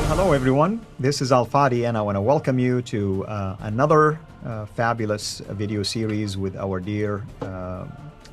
Hello, everyone. This is Al-Fadi, and I want to welcome you to another fabulous video series with our dear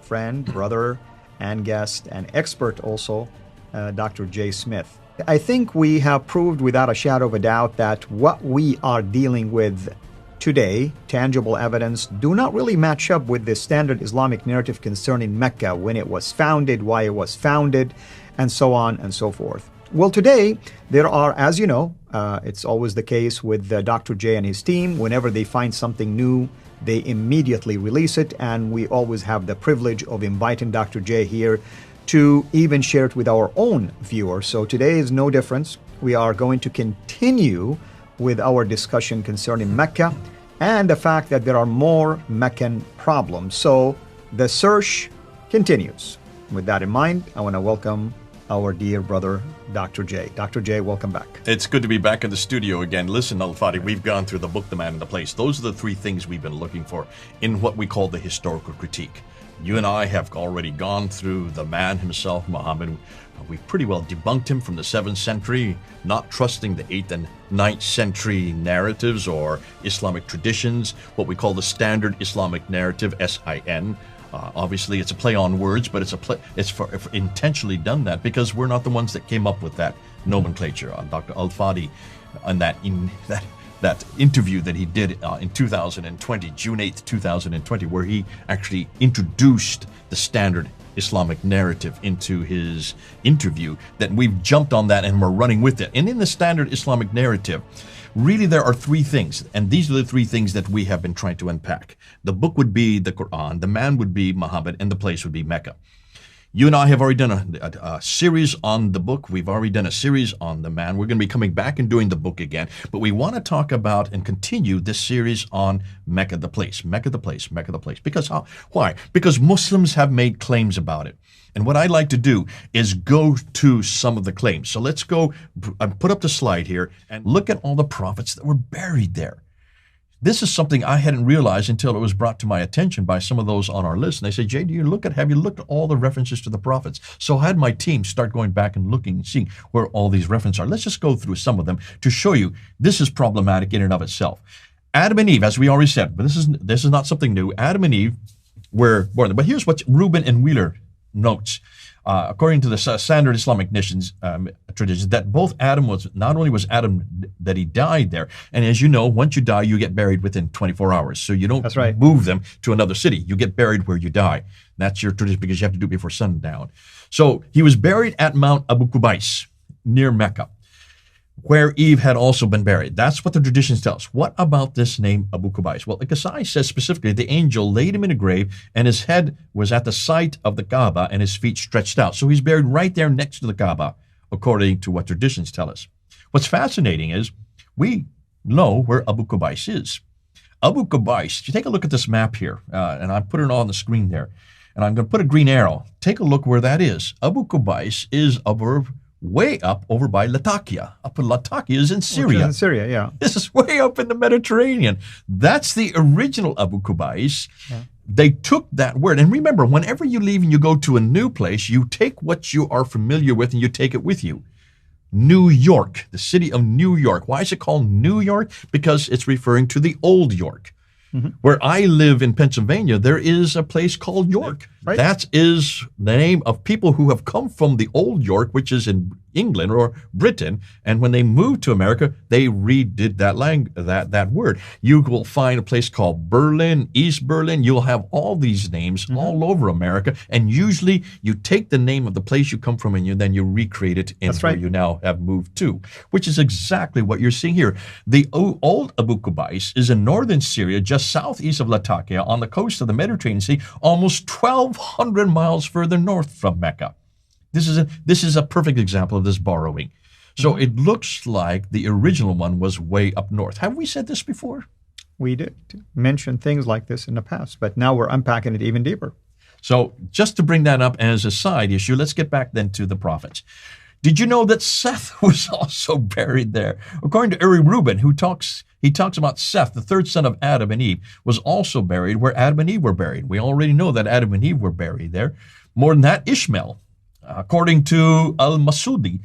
friend, brother, and guest, and expert also, Dr. Jay Smith. I think we have proved without a shadow of a doubt that what we are dealing with today, tangible evidence, do not really match up with the standard Islamic narrative concerning Mecca, when it was founded, why it was founded, and so on and so forth. Well, today, there are, as you know, it's always the case with Dr. J and his team. Whenever they find something new, they immediately release it, and we always have the privilege of inviting Dr. J here to even share it with our own viewers. So today is no difference. We are going to continue with our discussion concerning Mecca and the fact that there are more Meccan problems. So the search continues. With that in mind, I want to welcome our dear brother, Dr. J. Dr. J, welcome back. It's good to be back in the studio again. Listen, Al-Fadi, we've gone through the book, The Man and the Place. Those are the three things we've been looking for in what we call the historical critique. You and I have already gone through the man himself, Muhammad. We've pretty well debunked him from the 7th century, not trusting the 8th and 9th century narratives or Islamic traditions, what we call the standard Islamic narrative, SIN. Obviously, it's a play on words, but it's intentionally done that because we're not the ones that came up with that nomenclature. Dr. Al-Fadi, on that interview that he did in 2020, June 8th, 2020, where he actually introduced the standard Islamic narrative into his interview, that we've jumped on that and we're running with it. And in the standard Islamic narrative, really, there are three things, and these are the three things that we have been trying to unpack. The book would be the Quran, the man would be Muhammad, and the place would be Mecca. You and I have already done a series on the book. We've already done a series on the man. We're going to be coming back and doing the book again. But we want to talk about and continue this series on Mecca, the place. Mecca, the place. Mecca, the place. Because how? Why? Because Muslims have made claims about it. And what I'd like to do is go to some of the claims. So let's go and put up the slide here and look at all the prophets that were buried there. This is something I hadn't realized until it was brought to my attention by some of those on our list. And they said, Jay, have you looked at all the references to the prophets? So I had my team start going back and looking and seeing where all these references are. Let's just go through some of them to show you this is problematic in and of itself. Adam and Eve, as we already said, but this is not something new. Adam and Eve were born. But here's what Reuben and Wheeler notes. According to the standard Islamic traditions, that both Adam not only was Adam that he died there, and as you know, once you die, you get buried within 24 hours. So you don't move them to another city. You get buried where you die. That's your tradition because you have to do it before sundown. So he was buried at Mount Abu Qubais near Mecca, where Eve had also been buried. That's what the traditions tell us. What about this name Abu Qubais? Well, the Qasai says specifically, the angel laid him in a grave and his head was at the site of the Kaaba and his feet stretched out. So he's buried right there next to the Kaaba, according to what traditions tell us. What's fascinating is we know where Abu Qubais is. Abu Qubais, you take a look at this map here, and I put it on the screen there, and I'm going to put a green arrow. Take a look where that is. Abu Qubais is way up over by Latakia. Latakia is in Syria. Which is in Syria, yeah. This is way up in the Mediterranean. That's the original Abu Qubais. Yeah. They took that word. And remember, whenever you leave and you go to a new place, you take what you are familiar with and you take it with you. New York, the city of New York. Why is it called New York? Because it's referring to the old York. Mm-hmm. Where I live in Pennsylvania, there is a place called York. Right. That is the name of people who have come from the old York, which is in England or Britain. And when they moved to America, they redid that word. You will find a place called Berlin, East Berlin. You'll have all these names all over America. And usually you take the name of the place you come from and then you recreate it in where you now have moved to, which is exactly what you're seeing here. The old Abu Qubais is in northern Syria, just southeast of Latakia on the coast of the Mediterranean Sea, almost 1,200 miles further north from Mecca. This is a perfect example of this borrowing. So it looks like the original one was way up north. Have we said this before? We did mention things like this in the past, but now we're unpacking it even deeper. So just to bring that up as a side issue, let's get back then to the prophets. Did you know that Seth was also buried there? According to Uri Reuben, he talks about Seth, the third son of Adam and Eve, was also buried where Adam and Eve were buried. We already know that Adam and Eve were buried there. More than that, Ishmael, according to Al-Masudi,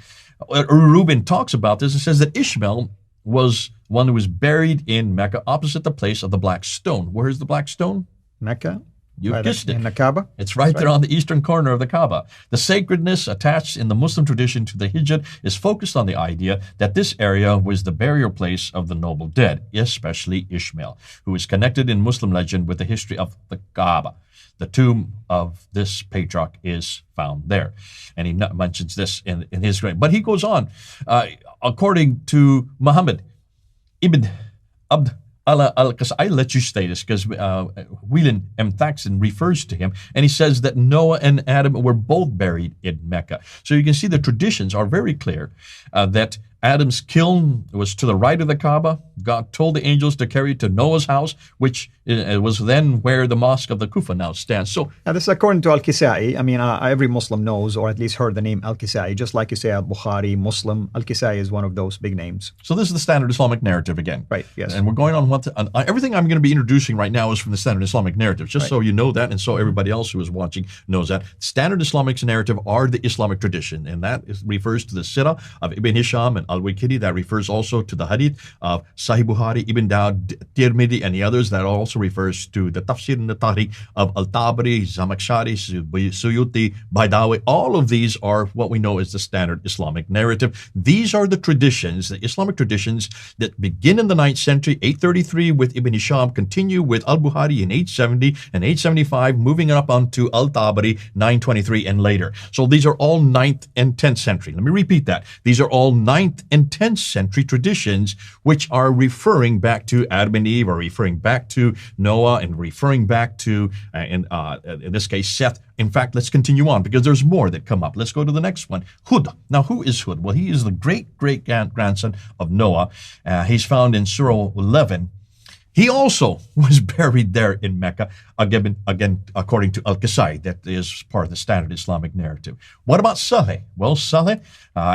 Reuben talks about this and says that Ishmael was one who was buried in Mecca opposite the place of the black stone. Where is the black stone? Mecca? You guessed it. In the Kaaba? It's right there on the eastern corner of the Kaaba. The sacredness attached in the Muslim tradition to the Hijr is focused on the idea that this area was the burial place of the noble dead, especially Ishmael, who is connected in Muslim legend with the history of the Kaaba. The tomb of this patriarch is found there. And he mentions this in his grave. But he goes on, according to Muhammad ibn Abd Allah al-Qasai, I let you say this because Whelan M. Thaxton refers to him, and he says that Noah and Adam were both buried in Mecca. So you can see the traditions are very clear that Adam's kiln was to the right of the Kaaba. God told the angels to carry it to Noah's house, which was then where the Mosque of the Kufa now stands. So this is according to Al-Kisai. I mean, every Muslim knows, or at least heard the name Al-Kisai. Just like you say Al-Bukhari, Muslim, Al-Kisai is one of those big names. So this is the standard Islamic narrative again. Right, yes. And we're going on everything I'm going to be introducing right now is from the standard Islamic narrative, just so you know that, and so everybody else who is watching knows that. Standard Islamic narrative are the Islamic tradition, and that refers to the Sirah of Ibn Hisham and Al-Waqidi. That refers also to the Hadith of Sahih Bukhari, Ibn Dawud, Tirmidhi, and the others. That also refers to the Tafsir and the Tariq of Al-Tabari, Zamakhshari, Suyuti, Baidawi. All of these are what we know as the standard Islamic narrative. These are the traditions, the Islamic traditions that begin in the 9th century, 833 with Ibn Hisham, continue with Al-Bukhari in 870 and 875, moving up onto Al-Tabari, 923 and later. So these are all 9th and 10th century. Let me repeat that. These are all 9th and 10th century traditions which are referring back to Adam and Eve, or referring back to Noah, and referring back to, in this case, Seth. In fact, let's continue on because there's more that come up. Let's go to the next one. Hud. Now, who is Hud? Well, he is the great-great-grandson of Noah. He's found in Surah 11. He also was buried there in Mecca, again according to Al-Qasai. That is part of the standard Islamic narrative. What about Saleh? Well, Saleh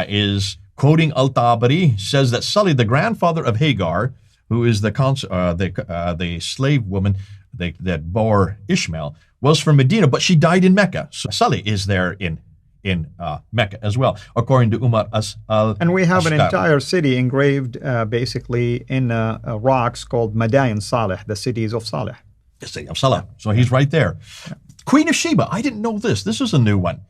is, quoting Al-Tabari, says that Saleh, the grandfather of Hagar, who is the slave woman that bore Ishmael, was from Medina, but she died in Mecca. So Saleh is there in Mecca as well, according to Umar al-Ashqar. And we have an entire city engraved basically in rocks called Madain Saleh, the cities of Saleh. The city of Saleh. So he's right there. Yeah. Queen of Sheba. I didn't know this. This is a new one.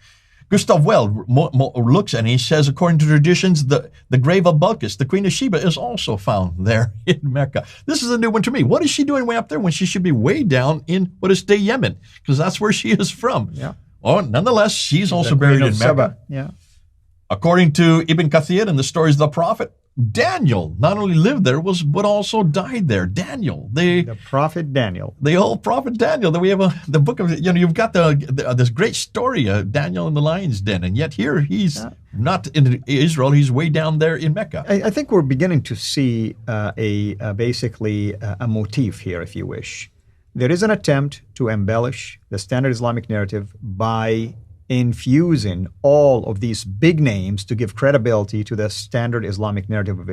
Gustav Well looks and he says, according to traditions, the grave of Balkis, the Queen of Sheba, is also found there in Mecca. This is a new one to me. What is she doing way up there when she should be way down in what is today Yemen? Because that's where she is from. Yeah. Oh, nonetheless, she's also buried in Mecca. Yeah. According to Ibn Kathir and the stories of the Prophet, Daniel not only lived there, but also died there. Daniel, the prophet Daniel, the old prophet Daniel. That we have the book of, you've got this great story of Daniel in the lion's den, and yet here he's not in Israel. He's way down there in Mecca. I think we're beginning to see basically a motif here, if you wish. There is an attempt to embellish the standard Islamic narrative by infusing all of these big names to give credibility to the standard Islamic narrative,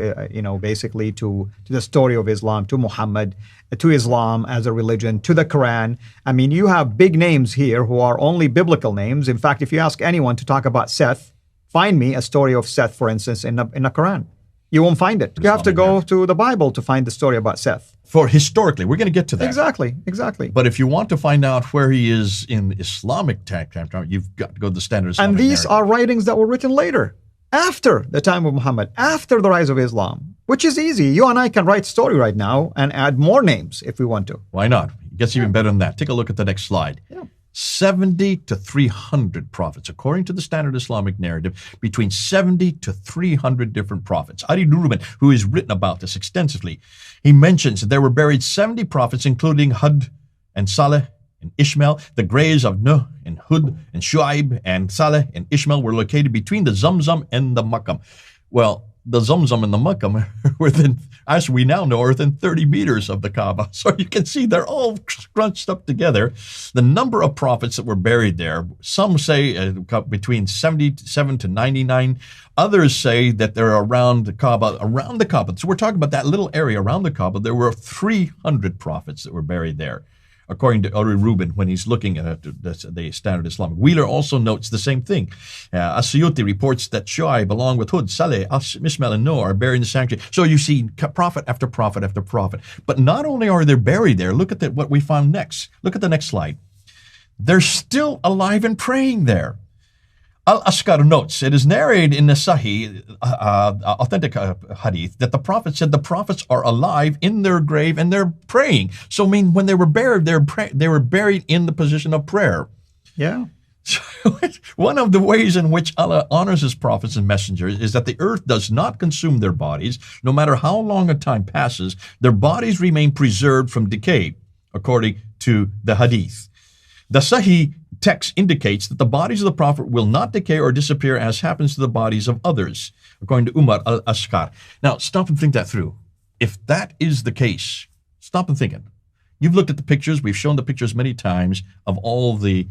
basically to the story of Islam, to Muhammad, to Islam as a religion, to the Quran. I mean, you have big names here who are only biblical names. In fact, if you ask anyone to talk about Seth, find me a story of Seth, for instance, in the Quran. You won't find it. You have to go to the Bible to find the story about Seth. For historically, we're going to get to that. Exactly. But if you want to find out where he is in Islamic time, you've got to go to the standard Islamic narrative. And these are writings that were written later, after the time of Muhammad, after the rise of Islam, which is easy. You and I can write story right now and add more names if we want to. Why not? It gets even better than that. Take a look at the next slide. Yeah. 70 to 300 prophets, according to the standard Islamic narrative, between 70 to 300 different prophets. Ali Rubin, who has written about this extensively, he mentions that there were buried 70 prophets, including Hud and Saleh and Ishmael. The graves of Nuh and Hud and Shu'aib and Saleh and Ishmael were located between the Zamzam and the Makam. Well, the Zamzam and the Makam are within, as we now know, are within 30 meters of the Kaaba. So you can see they're all scrunched up together. The number of prophets that were buried there, some say between 77 to 99. Others say that they're around the Kaaba. So we're talking about that little area around the Kaaba. There were 300 prophets that were buried there, according to Uri Rubin when he's looking at the Standard Islamic. Wheeler also notes the same thing. As-Suyuti reports that Shuaib, along with Hud, Saleh, Ishmael, and Noah, are buried in the sanctuary. So you see prophet after prophet after prophet. But not only are they buried there, look at what we found next. Look at the next slide. They're still alive and praying there. Al-Ashkar notes, it is narrated in the Sahih, authentic hadith, that the Prophet said the prophets are alive in their grave and they're praying. So, I mean, when they were buried, they were buried in the position of prayer. Yeah. So, one of the ways in which Allah honors His prophets and messengers is that the earth does not consume their bodies. No matter how long a time passes, their bodies remain preserved from decay, according to the hadith. The Sahih text indicates that the bodies of the Prophet will not decay or disappear as happens to the bodies of others, according to Umar al-Ashkar. Now, stop and think that through. If that is the case, stop and think it. You've looked at the pictures. We've shown the pictures many times of all the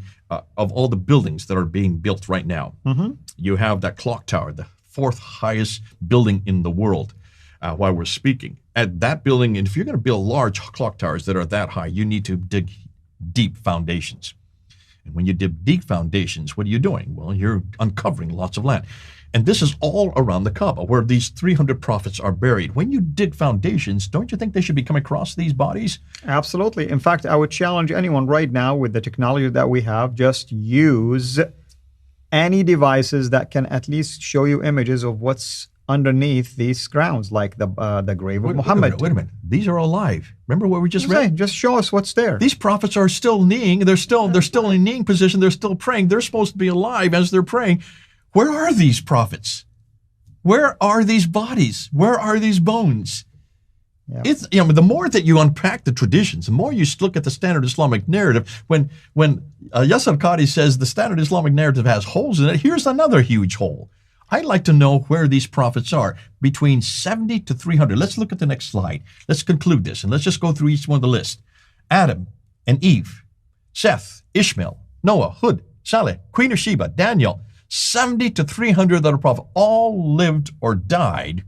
buildings that are being built right now. Mm-hmm. You have that clock tower, the fourth highest building in the world, while we're speaking. At that building, and if you're going to build large clock towers that are that high, you need to dig deep foundations. And when you dig deep foundations, what are you doing? Well, you're uncovering lots of land. And this is all around the Kaaba, where these 300 prophets are buried. When you dig foundations, don't you think they should be coming across these bodies? Absolutely. In fact, I would challenge anyone right now with the technology that we have, just use any devices that can at least show you images of what's underneath these grounds, like the grave of Muhammad. Wait a minute. These are alive. Remember what we just read? Just show us what's there. These prophets are still kneeling. They're still in a kneeling position. They're still praying. They're supposed to be alive as they're praying. Where are these prophets? Where are these bodies? Where are these bones? Yeah. It's, the more that you unpack the traditions, the more you look at the standard Islamic narrative. When Yasser Qadi says the standard Islamic narrative has holes in it, here's another huge hole. I'd like to know where these prophets are, between 70 to 300. Let's look at the next slide. Let's conclude this, and let's just go through each one of the list. Adam and Eve, Seth, Ishmael, Noah, Hud, Saleh, Queen of Sheba, Daniel, 70 to 300 that are prophets, all lived or died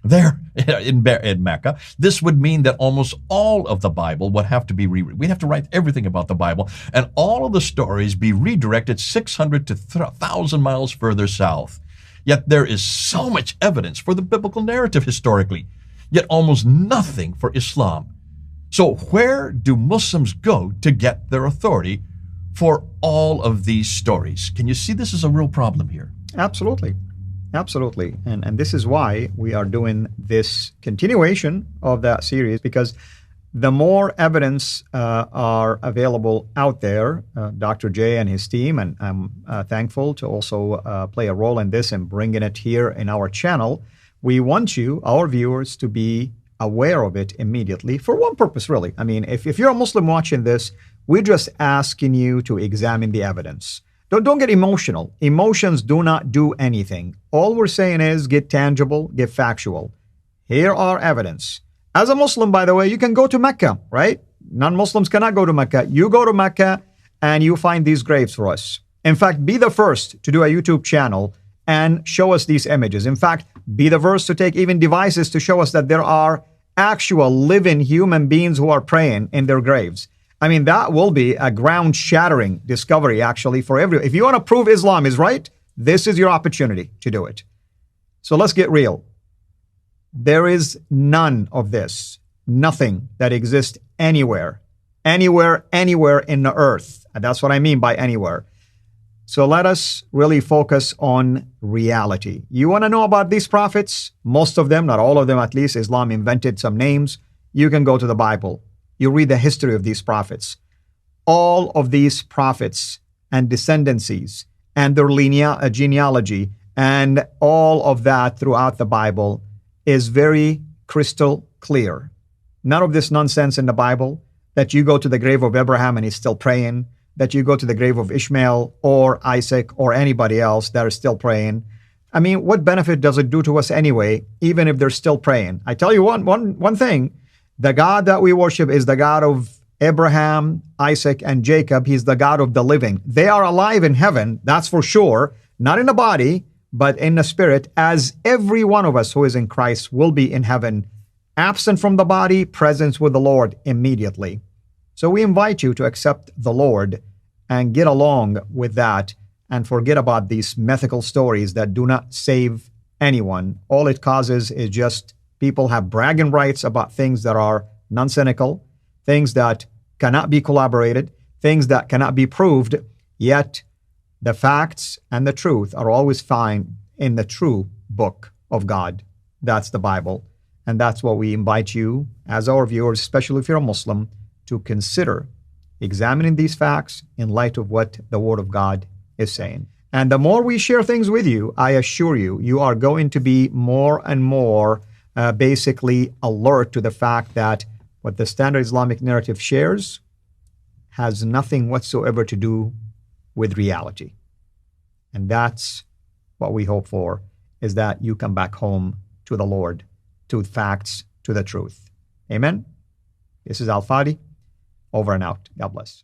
there in Mecca. This would mean that almost all of the Bible would have to be rewritten. We'd have to write everything about the Bible, and all of the stories be redirected 600 to 1,000 miles further south. Yet there is so much evidence for the biblical narrative historically, yet almost nothing for Islam. So where do Muslims go to get their authority for all of these stories? Can you see this is a real problem here? Absolutely. Absolutely. And this is why we are doing this continuation of that series, because the more evidence are available out there, Dr. J and his team, and I'm thankful to also play a role in this and bringing it here in our channel. We want you, our viewers, to be aware of it immediately for one purpose, really. I mean, if you're a Muslim watching this, we're just asking you to examine the evidence. Don't get emotional. Emotions do not do anything. All we're saying is get tangible, get factual. Here are evidence. As a Muslim, by the way, you can go to Mecca, right? Non-Muslims cannot go to Mecca. You go to Mecca and you find these graves for us. In fact, be the first to do a YouTube channel and show us these images. In fact, be the first to take even devices to show us that there are actual living human beings who are praying in their graves. I mean, that will be a ground-shattering discovery, actually, for everyone. If you want to prove Islam is right, this is your opportunity to do it. So let's get real. There is none of this, nothing that exists anywhere in the earth. And that's what I mean by anywhere. So let us really focus on reality. You want to know about these prophets? Most of them, not all of them at least, Islam invented some names. You can go to the Bible. You read the history of these prophets. All of these prophets and descendancies and their genealogy and all of that throughout the Bible is very crystal clear. None of this nonsense in the Bible that you go to the grave of Abraham and he's still praying, that you go to the grave of Ishmael or Isaac or anybody else that is still praying. I mean, what benefit does it do to us anyway, even if they're still praying? I tell you one thing, the God that we worship is the God of Abraham, Isaac, and Jacob. He's the God of the living. They are alive in heaven, that's for sure, not in the body, but in the spirit, as every one of us who is in Christ will be in heaven, absent from the body, presence with the Lord immediately. So we invite you to accept the Lord and get along with that and forget about these mythical stories that do not save anyone. All it causes is just people have bragging rights about things that are nonsensical, things that cannot be collaborated, things that cannot be proved, yet the facts and the truth are always found in the true book of God. That's the Bible. And that's what we invite you, as our viewers, especially if you're a Muslim, to consider examining these facts in light of what the Word of God is saying. And the more we share things with you, I assure you, you are going to be more and more basically alert to the fact that what the standard Islamic narrative shares has nothing whatsoever to do with reality. And that's what we hope for, is that you come back home to the Lord, to facts, to the truth. Amen? This is Al-Fadi, over and out. God bless.